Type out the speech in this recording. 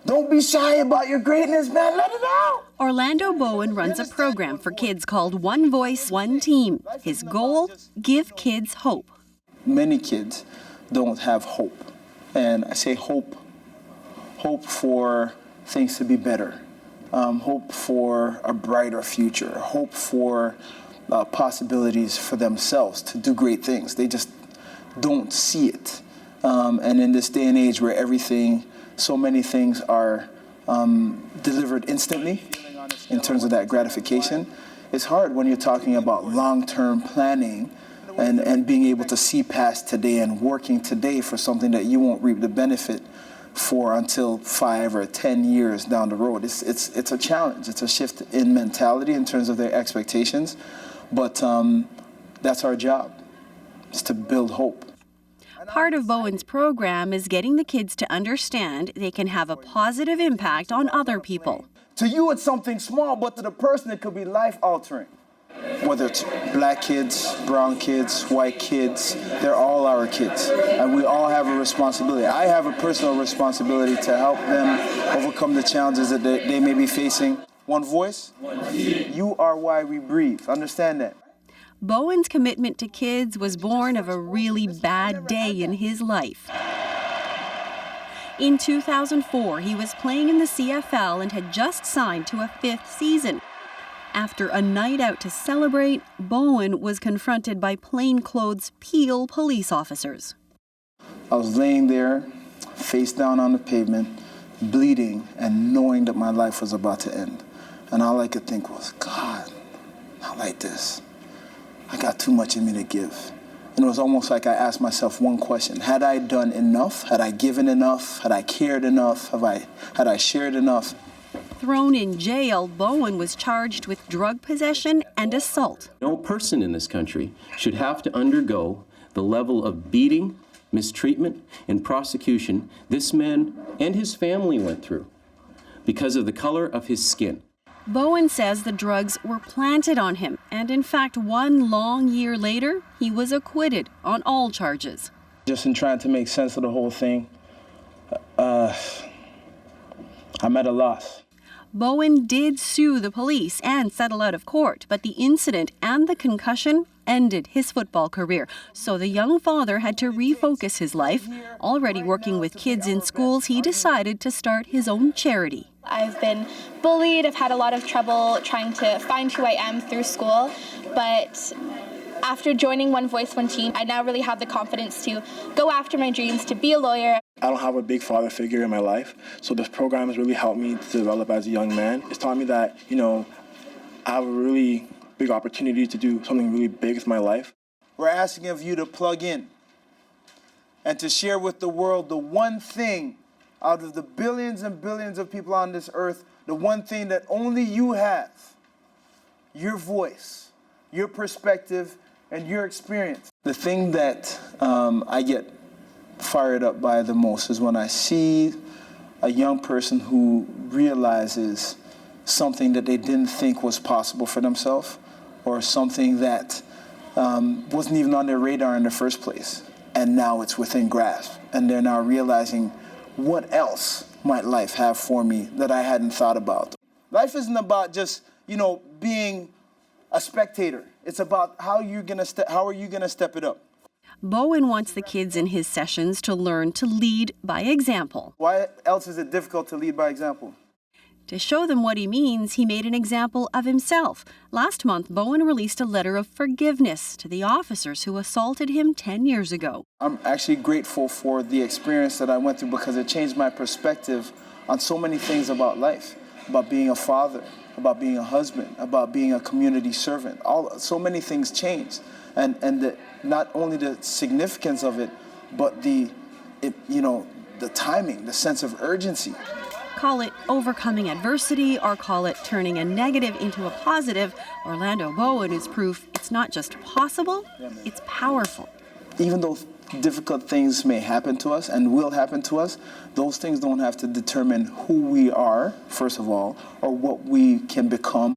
Don't be shy about your greatness, man. Let it out. Orlando Bowen runs a program for kids called One Voice, One Team. His goal, give kids hope. Many kids don't have hope. And I say hope for things to be better, hope for a brighter future, hope for possibilities for themselves to do great things. They just don't see it. And in this day and age where so many things are delivered instantly in terms of that gratification, it's hard when you're talking about long-term planning and being able to see past today and working today for something that you won't reap the benefit for until 5 or 10 years down the road. It's a challenge. It's a shift in mentality in terms of their expectations, but that's our job, is to build hope. Part of Bowen's program is getting the kids to understand they can have a positive impact on other people. To you, it's something small, but to the person, it could be life-altering. Whether it's black kids, brown kids, white kids, they're all our kids. And we all have a responsibility. I have a personal responsibility to help them overcome the challenges that they may be facing. One voice, you are why we breathe. Understand that. Bowen's commitment to kids was born of a really bad day in his life. In 2004, he was playing in the CFL and had just signed to a 5th season. After a night out to celebrate, Bowen was confronted by plainclothes Peel police officers. I was laying there, face down on the pavement, bleeding and knowing that my life was about to end. And all I could think was, God, not like this. I got too much in me to give. And it was almost like I asked myself one question. Had I done enough? Had I given enough? Had I cared enough? Had I shared enough? Thrown in jail, Bowen was charged with drug possession and assault. No person in this country should have to undergo the level of beating, mistreatment, and prosecution this man and his family went through because of the color of his skin. Bowen says the drugs were planted on him, and in fact, 1 long year later, he was acquitted on all charges. Just in trying to make sense of the whole thing, I'm at a loss. Bowen did sue the police and settle out of court, but the incident and the concussion ended his football career. So the young father had to refocus his life. Already working with kids in schools, he decided to start his own charity. I've been bullied. I've had a lot of trouble trying to find who I am through school, but after joining One Voice, One Team, I now really have the confidence to go after my dreams, to be a lawyer. I don't have a big father figure in my life, so this program has really helped me to develop as a young man. It's taught me that, I have a really big opportunity to do something really big with my life. We're asking of you to plug in and to share with the world the one thing out of the billions and billions of people on this earth, the one thing that only you have, your voice, your perspective, and your experience. The thing that I get fired up by the most is when I see a young person who realizes something that they didn't think was possible for themselves, or something that wasn't even on their radar in the first place, and now it's within grasp, and they're now realizing, what else might life have for me that I hadn't thought about? Life isn't about just, being a spectator. It's about how are you gonna step it up. Bowen wants the kids in his sessions to learn to lead by example. Why else is it difficult to lead by example? To show them what he means, he made an example of himself. Last month, Bowen released a letter of forgiveness to the officers who assaulted him 10 years ago. I'm actually grateful for the experience that I went through because it changed my perspective on so many things about life, about being a father, about being a husband, about being a community servant. So many things changed. And not only the significance of it, but the timing, the sense of urgency. Call it overcoming adversity or call it turning a negative into a positive, Orlando Bowen is proof it's not just possible, it's powerful. Even though difficult things may happen to us and will happen to us, those things don't have to determine who we are, first of all, or what we can become.